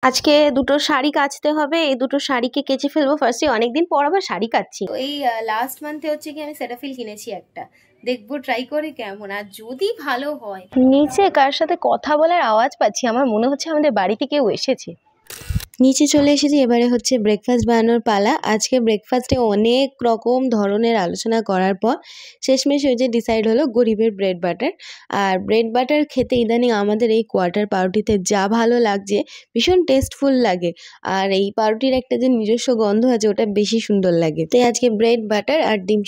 আজকে দুটো শাড়ি কাচতে হবে, এই দুটো শাড়িকে কেচে ফেলবো ফার্স্টে। অনেকদিন পর আবার শাড়ি কাচ্ছি। তো এই লাস্ট মান্থে হচ্ছে কি আমি সেটাফিল কিনেছি একটা, দেখবো ট্রাই করে কেমন, আর যদি ভালো হয়। নিচে কার সাথে কথা বলার আওয়াজ পাচ্ছি, আমার মনে হচ্ছে আমাদের বাড়িতে কেউ এসেছে। নিচে চলে এসেছি, এবারে হচ্ছে ব্রেকফাস্ট বানানোর পালা। আজকে ব্রেকফাস্টে অনেক রকম ধরনের আলোচনা করার পর শেষমেশ হয়ে যে ডিসাইড হলো গরিবের ব্রেড বাটার। আর ব্রেড বাটার খেতে ইদানিং আমাদের এই কোয়ার্টার পাউরুটিতে যা ভালো লাগছে, ভীষণ টেস্টফুল লাগে। আর এই পাউরুটির একটা যে নিজস্ব গন্ধ আছে, ওটা বেশি সুন্দর লাগে। তাই আজকে ব্রেড বাটার আর ডিম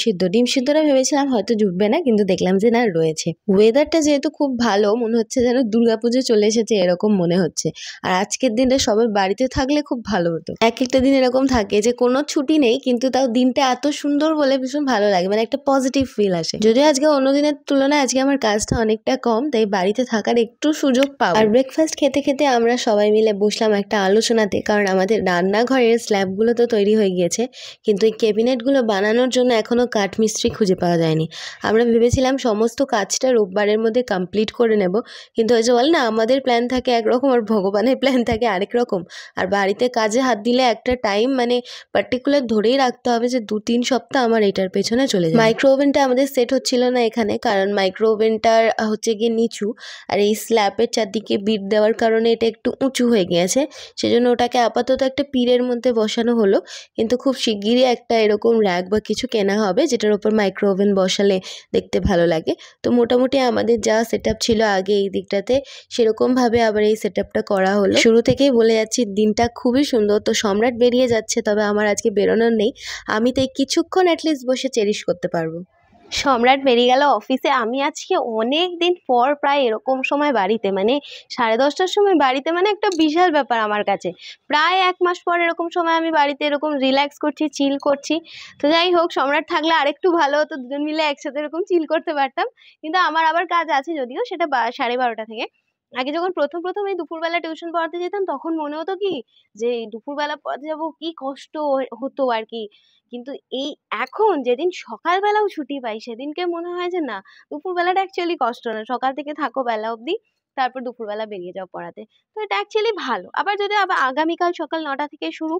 সিদ্ধটা ভেবেছিলাম হয়তো জুটবে না, কিন্তু দেখলাম যে না, রয়েছে। ওয়েদারটা যেহেতু খুব ভালো, মনে হচ্ছে যেন দুর্গাপুজো চলে এসেছে এরকম মনে হচ্ছে। আর আজকের দিনটা সবাই বাড়িতে থাকলে খুব ভালো হতো। এক একটা দিন এরকম থাকে যে কোনো ছুটি নেই, কিন্তু তাও দিনটা এত সুন্দর বলে ভীষণ ভালো লাগে, মানে একটা পজিটিভ ফিল আসে। যদিও আজকে অন্য দিনের তুলনায় আজকে আমার কাজটা অনেকটা কম, তাই বাড়িতে থাকার একটু সুযোগ পাবো। আর ব্রেকফাস্ট খেতে খেতে আমরা সবাই মিলে বসলাম একটা আলোচনাতে, কারণ আমাদের রান্নাঘরের স্ল্যাবগুলো তো তৈরি হয়ে গিয়েছে, কিন্তু এই ক্যাবিনেটগুলো বানানোর জন্য এখনো কাঠমিস্ত্রি খুঁজে পাওয়া যায়নি। আমরা ভেবেছিলাম সমস্ত কাজটা রোববারের মধ্যে কমপ্লিট করে নেব, কিন্তু হয়েছে বল না, আমাদের প্ল্যান থাকে একরকম আর ভগবানের প্ল্যান থাকে আরেক রকম। আর বাড়িতে কাজে হাত দিলে একটা টাইম মানে পার্টিকুলার ধরেই রাখতে হবে যে 2-3 সপ্তাহ আমার এটার পেছনে চলে যায়। মাইক্রো ওভেনটা আমাদের সেট হচ্ছিল না এখানে, কারণ মাইক্রো ওভেনটার হচ্ছে গিয়ে নিচু, আর এই স্ল্যাবের চারদিকে বিট দেওয়ার কারণে এটা একটু উঁচু হয়ে গিয়েছে। সেজন্য ওটাকে আপাতত একটা পিড়ের মধ্যে বসানো হলো, কিন্তু খুব শিগগিরই একটা এরকম র্যাক বা কিছু কেনা হবে, যেটার উপর মাইক্রো ওভেন বসালে দেখতে ভালো লাগে। তো মোটামুটি আমাদের যা সেট আপ ছিল আগে এই দিকটাতে, সেরকমভাবে আবার এই সেট আপটা করা হলো। শুরু থেকেই বলে যাচ্ছি, দিনটা খুবই সুন্দর। তো সম্রাট বেরিয়ে যাচ্ছে, তবে আমার আজকে বেরোনোর নেই। আমি তো এই কিছুক্ষণ অ্যাটলিস্ট বসে চেরিশ করতে পারবো। সম্রাট বেরিয়ে গেল অফিসে। আমি আজকে অনেক দিন পর প্রায় এরকম সময় বাড়িতে, মানে 10:30টার সময় বাড়িতে, মানে একটা বিশাল ব্যাপার আমার কাছে। প্রায় 1 মাস পর এরকম সময় আমি বাড়িতে এরকম রিল্যাক্স করছি, চিল করছি। তো যাই হোক, সম্রাট থাকলে আরেকটু ভালো হতো, দুজন মিলে একসাথে এরকম চিল করতে পারতাম। কিন্তু আমার আবার কাজ আছে, যদিও সেটা 12:30 থেকে। আগে যখন প্রথম এই দুপুরবেলা টিউশন পড়াতে যেতাম, তখন মনে হতো কি যে দুপুরবেলা পড়াতে যাবো, কি কষ্ট হতো আর কি। কিন্তু এই এখন যেদিন সকালবেলাও ছুটি পাই, সেদিনকে মনে হয় যে না, দুপুরবেলাটা অ্যাকচুয়ালি কষ্ট না। সকাল থেকে থাকো বেলা অবধি, তারপর দুপুরবেলা বেরিয়ে যাও পড়াতে। তো এটা অ্যাকচুয়ালি ভালো। আবার যদি আবার আগামীকাল সকাল 9টা থেকে শুরু,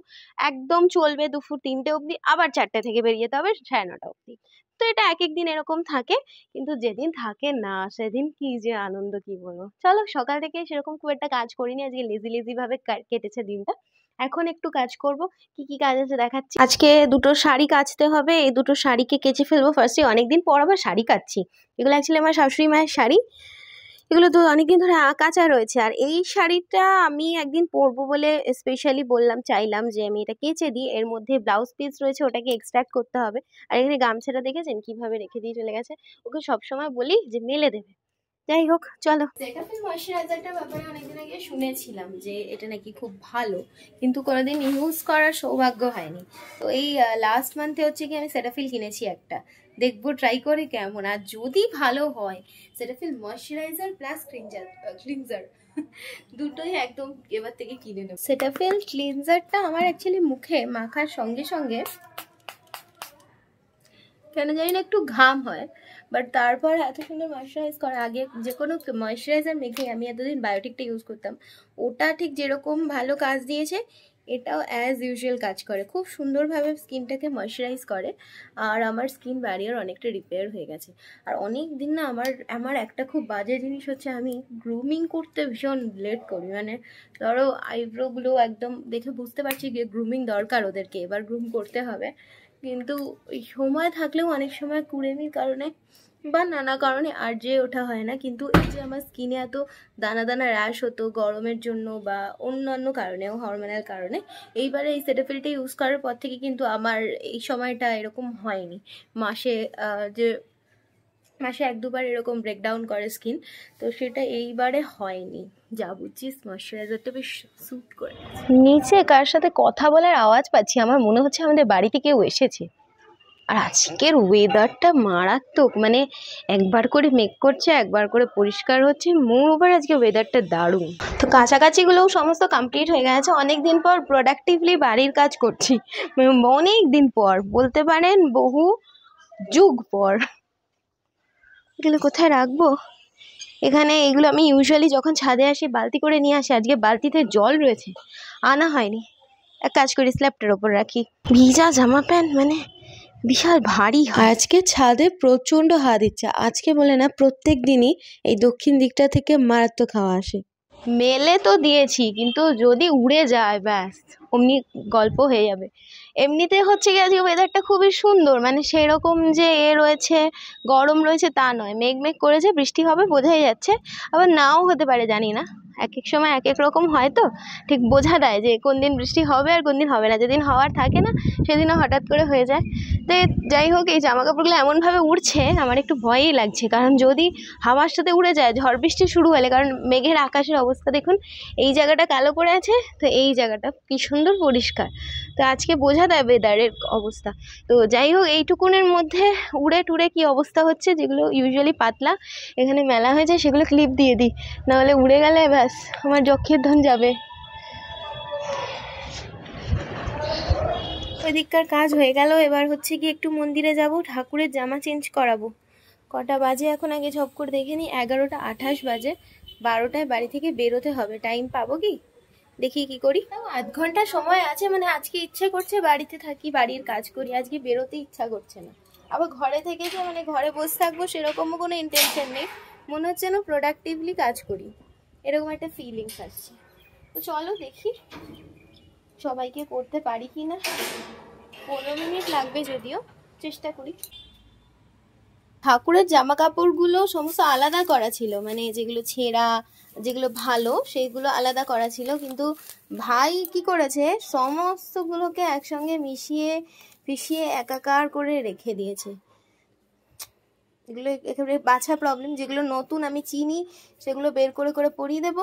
একদম চলবে দুপুর 3টে অবধি, আবার 4টে থেকে বেরিয়ে যেতে হবে 9:30 অবধি। তো এটা এক এক দিন এরকম থাকে, কিন্তু যেদিন থাকে না সেদিন কি যে আনন্দ, কি বলবো। চলো, সকাল থেকে সেরকম খুব একটা কাজ করিনি আজকে, লেজি ভাবে কেটেছে দিনটা। এখন একটু কাজ করব। কি কি কাজ আছে দেখাচ্ছি। আজকে দুটো শাড়ি কাচতে হবে, এই দুটো শাড়িকে কেচে ফেলবো ফার্স্টে। অনেকদিন পর আবার শাড়ি কাচ্ছি। এগুলো অ্যাকচুয়ালি আমার শাশুড়ি মায়ের শাড়ি, এগুলো তো অনেকদিন ধরে কাচা রয়েছে। আর এই শাড়িটা আমি একদিন পরবো বলে স্পেশালি চাইলাম যে আমি এটা কেচে দিই। এর মধ্যে ব্লাউজ পিস রয়েছে, ওটাকে এক্সট্রাক্ট করতে হবে। আর এখানে গামছাটা দেখেছেন কিভাবে রেখে দিয়ে চলে গেছে। ওকে সবসময় বলি যে মেলে দেবে। যাই হোক, চলো। সেটাফিল ময়শ্চারাইজারটার ব্যাপারে অনেকদিন আগে শুনেছিলাম যে এটা নাকি খুব ভালো, কিন্তু কোনোদিন ইউজ করার সৌভাগ্য হয়নি। তো এই লাস্ট মান্থে হচ্ছে কি আমি সেটাফিল কিনেছি একটা, দেখবো ট্রাই করে কেমন। আর যদি ভালো হয়, সেটাফিল ময়শ্চারাইজার প্লাস ক্লিনজার দুটোই একদম এবার থেকে কিনে নেব। সেটাফিল ক্লিনজারটা আমার অ্যাকচুয়ালি মুখে মাখার সঙ্গে সঙ্গে কেন জানি না একটু ঘাম হয়, বাট তারপর এত সুন্দর ময়শ্চারাইজ করা। আগে যে কোনো ময়শ্চারাইজার মেখে আমি এতদিন বায়োটিকটা ইউজ করতাম, ওটা ঠিক যেরকম ভালো কাজ দিয়েছে, এটাও অ্যাজ ইউজুয়াল কাজ করে, খুব সুন্দরভাবে স্কিনটাকে ময়শ্চারাইজ করে। আর আমার স্কিন ব্যারিয়ার অনেকটা রিপেয়ার হয়ে গেছে। আর অনেক দিন না, আমার একটা খুব বাজে জিনিস হচ্ছে, আমি গ্রুমিং করতে ভীষণ লেট করি। মানে ধরো আইব্রোগুলো একদম দেখে বুঝতে পারছি যে গ্রুমিং দরকার, ওদেরকে এবার গ্রুম করতে হবে, কিন্তু সময় থাকলেও অনেক সময় কুড়েমির কারণে বা নানা কারণে আর যে ওঠা হয় না। কিন্তু এই যে আমার স্কিনে এত দানা দানা র্যাশ হতো গরমের জন্য বা অন্যান্য কারণেও, হরমোনাল কারণে, এইবারে এই সেটাফিলটা ইউজ করার পর থেকে কিন্তু আমার এই সময়টা এরকম হয়নি। মাসে 1-2বার এরকম ব্রেকডাউন করে স্কিন, তো সেটা এইবারে হয়নি। যা বুঝছিস, ময়শ্চারাইজারটা বেশ স্যুট করে। নিচে কার সাথে কথা বলার আওয়াজ পাচ্ছি, আমার মনে হচ্ছে আমাদের বাড়িতে কেউ এসেছে। আর আজকের ওয়েদারটা মারাত্মক, মানে একবার করে মেঘ করছে, একবার করে পরিষ্কার হচ্ছে। মোর ওভার আজকে ওয়েদারটা দারুণ। তো কাছাকাছিগুলোও সমস্ত কমপ্লিট হয়ে গেছে। অনেক দিন পর প্রোডাক্টিভলি বাড়ির কাজ করছি, অনেক দিন পর বলতে পারেন, বহু যুগ পর। এগুলো কোথায় রাখবো? এখানে এগুলো আমি ইউজুয়ালি যখন ছাদে আসি বালতি করে নিয়ে আসি, আজকে বালতিতে জল রয়েছে, আনা হয়নি। এক কাজ করি, স্ল্যাবটার ওপর রাখি। ভিজা জামা প্যান্ট মানে বিশাল ভারী হয়। আজকে ছাদে প্রচণ্ড হাওয়া দিচ্ছে, আজকে বলে না প্রত্যেক দিনই এই দক্ষিণ দিকটা থেকে মারাত্মক হাওয়া আসে। মেলে তো দিয়েছি, কিন্তু যদি উড়ে যায় ব্যাস অমনি গল্প হয়ে যাবে। এমনিতে হচ্ছে কি আজকে ওয়েদারটা খুবই সুন্দর, মানে সেরকম যে রয়েছে গরম রয়েছে তা নয়, মেঘ মেঘ করেছে, বৃষ্টি হবে বোঝাই যাচ্ছে, আবার নাও হতে পারে জানি না, এক এক সময় এক এক রকম হয়, তো ঠিক বোঝা দেয় যে কোন দিন বৃষ্টি হবে আর কোন দিন হবে না। যেদিন হওয়ার থাকে না সেদিনও হঠাৎ করে হয়ে যায়। তো যাই হোক, এই জামা কাপড়গুলো এমনভাবে উড়ছে আমার একটু ভয়ই লাগছে, কারণ যদি হাওয়ার সাথে উড়ে যায়, ঝড় বৃষ্টি শুরু হলে, কারণ মেঘের আকাশের অবস্থা দেখুন, এই জায়গাটা কালো করে আছে, তো এই জায়গাটা কি সুন্দর পরিষ্কার, তো আজকে বোঝা দেয় ওয়েদারের অবস্থা। তো যাই হোক, এইটুকুনের মধ্যে উড়ে টুড়ে কি অবস্থা হচ্ছে, যেগুলো ইউজুয়ালি পাতলা এখানে মেলা হয়ে যায় সেগুলো ক্লিপ দিয়ে দিই, নাহলে উড়ে গেলে ব্যাস আমার যক্ষের ধন যাবে। ওই দিককার কাজ হয়ে গেল, এবার হচ্ছে কি একটু মন্দিরে যাব, ঠাকুরের জামা চেঞ্জ করাবো। কটা বাজে এখন আগে ঝপ করে দেখে নিই, 11টা 28 বাজে, 12টায় বাড়ি থেকে বেরোতে হবে। টাইম পাবো কি দেখি কি করি। আধ ঘন্টা সময় আছে, মানে আজকে ইচ্ছে করছে বাড়িতে থাকি, বাড়ির কাজ করি, আজকে বেরোতে ইচ্ছা করছে না। আবার ঘরে থেকে যে মানে ঘরে বসে থাকবো সেরকমও কোনো ইন্টেনশন নেই, মনে হচ্ছে না প্রোডাক্টিভলি কাজ করি, এরকম একটা ফিলিংস আসছে। তো চলো দেখি সবাইকে করতে পারি কি না, 15 মিনিট লাগবে যদিও, চেষ্টা করি। ঠাকুরের জামা কাপড়গুলো সমস্ত আলাদা করা ছিল, মানে যেগুলো ছেঁড়া, যেগুলো ভালো সেগুলো আলাদা করা ছিল, কিন্তু ভাই কি করেছে সমস্তগুলোকে একসঙ্গে মিশিয়ে পিষিয়ে একাকার করে রেখে দিয়েছে। এগুলো একেবারে বাছা প্রবলেম। যেগুলো নতুন আমি চিনি সেগুলো বের করে করে পরিয়ে দেবো,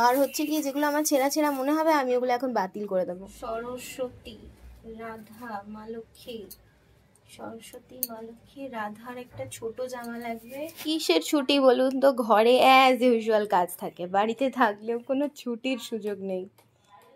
আর হচ্ছে কি যেগুলো আমার ছেঁড়া ছেঁড়া মনে হবে আমি ওগুলো এখন বাতিল করে দেবো। সরস্বতী, রাধা, মা লক্ষ্মী, সরস্বতী, মা লক্ষ্মী, রাধার একটা ছোট জামা লাগবে। কিসের ছুটি বলুন তো, ঘরে অ্যাজ ইউজুয়াল কাজ থাকে, বাড়িতে থাকলেও কোনো ছুটির সুযোগ নেই।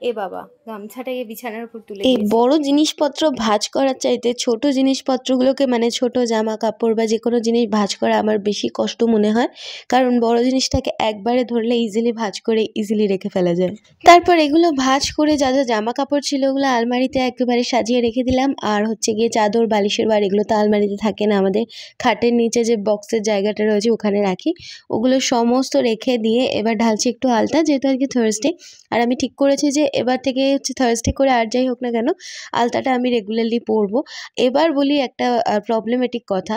এ বাবা, গামছাটাকে বিছানার উপর তুলে এই বড় জিনিসপত্র ভাঁজ করার চাইতে ছোট জিনিসপত্রগুলোকে, মানে ছোট জামা কাপড় বা যে কোনো জিনিস ভাঁজ করা আমার বেশি কষ্ট মনে হয়, কারণ বড় জিনিসটাকে একবারে ধরলে ইজিলি ভাঁজ করে ইজিলি রেখে ফেলা যায়। তারপর এগুলো ভাঁজ করে যা যা জামা কাপড় ছিল ওগুলো আলমারিতে একেবারে সাজিয়ে রেখে দিলাম, আর হচ্ছে গিয়ে চাদর বালিশের বার এগুলো তো আলমারিতে থাকে না, আমাদের খাটের নিচে যে বক্সের জায়গাটা রয়েছে ওখানে রাখি, ওগুলো সমস্ত রেখে দিয়ে এবার ঢালছি একটু আলতা, যেহেতু আর কি থার্সডে, আর আমি ঠিক করেছি যে এবার থেকে হচ্ছে থার্সডে করে আর যাই হোক না কেন আলতাটা আমি রেগুলারলি পরবো। এবার বলি একটা প্রবলেমেটিক কথা,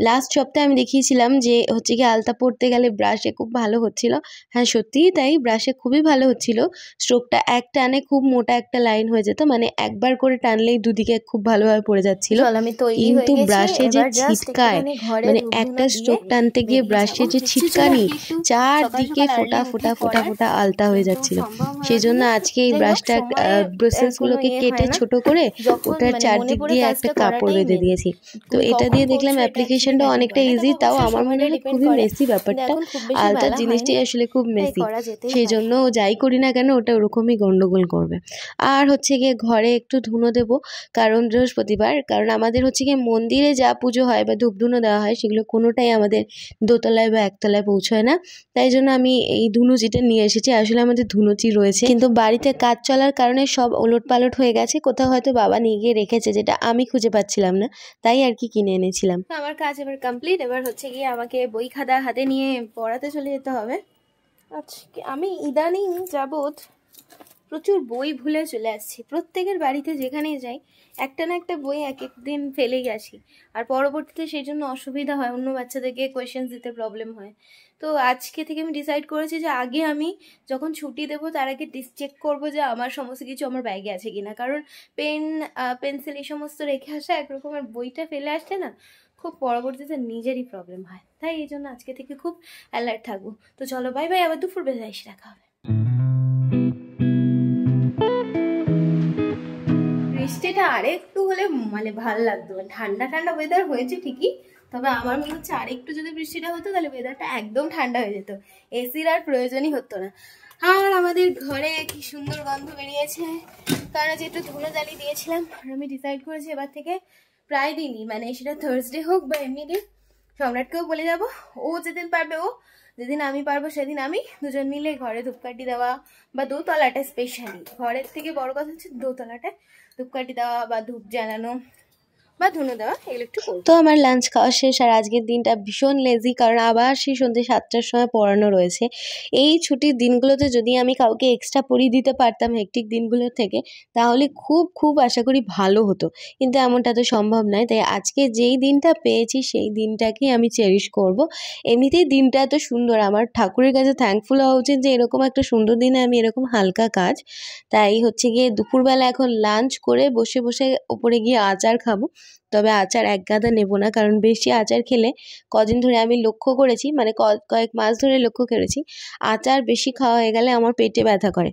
লাস্ট সপ্তাহে আমি দেখিয়েছিলাম যে হচ্ছে কি আলতা পরতে গেলে ব্রাশে খুব ভালো হচ্ছিল, হ্যাঁ সত্যিই তাই, ব্রাশে খুবই ভালো হচ্ছিল, স্ট্রোকটা এক টানে খুব মোটা একটা লাইন হয়ে যেত, মানে একবার করে টানলেই দুদিকে খুব ভালোভাবে পড়ে যাচ্ছিল, কিন্তু ব্রাশে যে ছিটকায়, মানে একটা স্ট্রোক টানতে গিয়ে ব্রাশে যে ছিটকানি, চারদিকে ফোটা ফোটা ফোটা ফোটা আলতা হয়ে যাচ্ছিল। সেই জন্য আজকে এই ব্রাশটা ব্রাসেলসগুলোকে কেটে ছোট করে ওটার চারদিক দিয়ে একটা কাপড় বেঁধে দিয়েছি। তো এটা দিয়ে দেখলাম অ্যাপ্লিকেশনটা অনেকটা ইজি, তাও আমার মনে হয় খুবই মেসি ব্যাপারটা, আলতার জিনিসটাই আসলে খুব মেসি, সেই জন্য যাই করি না কেন ওটা ওরকমই গন্ডগোল করবে। আর হচ্ছে গিয়ে ঘরে একটু ধুনো দেবো, কারণ বৃহস্পতিবার, কারণ আমাদের হচ্ছে গিয়ে মন্দিরে যা পুজো হয় বা ধূপধুনো দেওয়া হয় সেগুলো কোনোটাই আমাদের দোতলায় বা একতলায় পৌঁছয় না, তাই জন্য আমি এই ধুনুচিটা নিয়ে এসেছি। আসলে আমাদের ধুনুচি রয়েছে, কিন্তু বাড়িতে কাজ চলার কারণে সব ওলট পালট হয়ে গেছে, কোথাও হয়তো বাবা নিয়ে গিয়ে রেখেছে, যেটা আমি খুঁজে পাচ্ছিলাম না, তাই আর কি কিনে এনেছিলাম। আমার কাজ এবার কমপ্লিট, এবার হচ্ছে গিয়ে আমাকে বই খাতা হাতে নিয়ে পড়াতে চলে যেতে হবে। আচ্ছা, আমি ইদানিং যাবৎ প্রচুর বই ভুলে চলে আসছি, প্রত্যেকের বাড়িতে যেখানেই যাই একটা না একটা বই এক এক দিন ফেলেই আসি, আর পরবর্তীতে সেই জন্য অসুবিধা হয়, অন্য বাচ্চাদেরকে কোয়েশ্চেন্স দিতে প্রবলেম হয়। তো আজকে থেকে আমি ডিসাইড করেছি যে আগে আমি যখন ছুটি দেবো তার আগে চেক করবো যে আমার সমস্ত কিছু আমার ব্যাগে আছে কিনা, কারণ পেন পেন্সিল এই সমস্ত রেখে আসা একরকম, আর বইটা ফেলে আসলে না খুব পরবর্তীতে নিজেরই প্রবলেম হয়, তাই এই জন্য আজকে থেকে খুব অ্যালার্ট থাকবো। তো চলো বাই বাই, আবার দুপুর বেলা এসে দেখা হবে। বৃষ্টিটা আরেকটু হলে মানে ভালো লাগতো, ঠান্ডা ঠান্ডা ওয়েদার হয়েছে ঠিকই, তবে আমার মনে হচ্ছে আরেকটু যদি বৃষ্টিটা হতো তাহলে ওয়েদারটা একদম ঠান্ডা হয়ে যেত, এসির আর প্রয়োজনই হতো না। আর আমাদের ঘরে কি সুন্দর গন্ধ বেরিয়েছে, কারণ যেহেতু ধুলো জ্বালিয়ে দিয়েছিলাম, আর আমি ডিসাইড করেছি এবার থেকে প্রায় দিনই, মানে সেটা থার্সডে হোক বা এমনি দিন, সম্রাটকেও বলে যাবো, ও যেদিন পারবে ও, যেদিন আমি পারবো সেদিন আমি দুজন মিলে ঘরে ধূপকাঠি দেওয়া বা দোতলাটা, স্পেশালি ঘরের থেকে বড় কথা হচ্ছে দোতলাটায় ধূপকাঠি দেওয়া বা ধূপ জ্বালানো বা ধুনো দেওয়া, এগুলো একটু করবো। তো আমার লাঞ্চ খাওয়া শেষ, আর আজকের দিনটা ভীষণ লেজি, কারণ আবার সেই সন্ধ্যে 7টার সময় পড়ানো রয়েছে। এই ছুটির দিনগুলোতে যদি আমি কাউকে এক্সট্রা পড়িয়ে দিতে পারতাম হেক্টিক দিনগুলোর থেকে, তাহলে খুব খুব আশা করি ভালো হতো, কিন্তু এমনটা তো সম্ভব নয়। তাই আজকে যেই দিনটা পেয়েছি সেই দিনটাকেই আমি চেরিশ করব। এমনিতেই দিনটা এত সুন্দর, আমার ঠাকুরের কাছে থ্যাঙ্কফুল হওয়া উচিত যে এরকম একটা সুন্দর দিনে আমি এরকম হালকা কাজ। তাই হচ্ছে গিয়ে দুপুরবেলা এখন লাঞ্চ করে বসে বসে ওপরে গিয়ে আচার খাবো। তবে আচার এক গাদা নেব না, কারণ বেশি আচার খেলে কদিন ধরে আমি লক্ষ্য করেছি, মানে কয়েক মাস ধরে লক্ষ্য করেছি, আচার বেশি খাওয়া হয়ে গেলে আমার পেটে ব্যথা করে।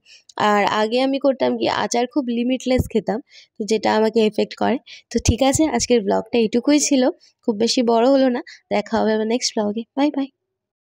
আর আগে আমি করতাম কি, আচার খুব লিমিটলেস খেতাম, তো যেটা আমাকে এফেক্ট করে। তো ঠিক আছে, আজকের ব্লগটা এইটুকুই ছিল, খুব বেশি বড় হলো না। দেখা হবে আমার নেক্সট ব্লগে। Bye bye.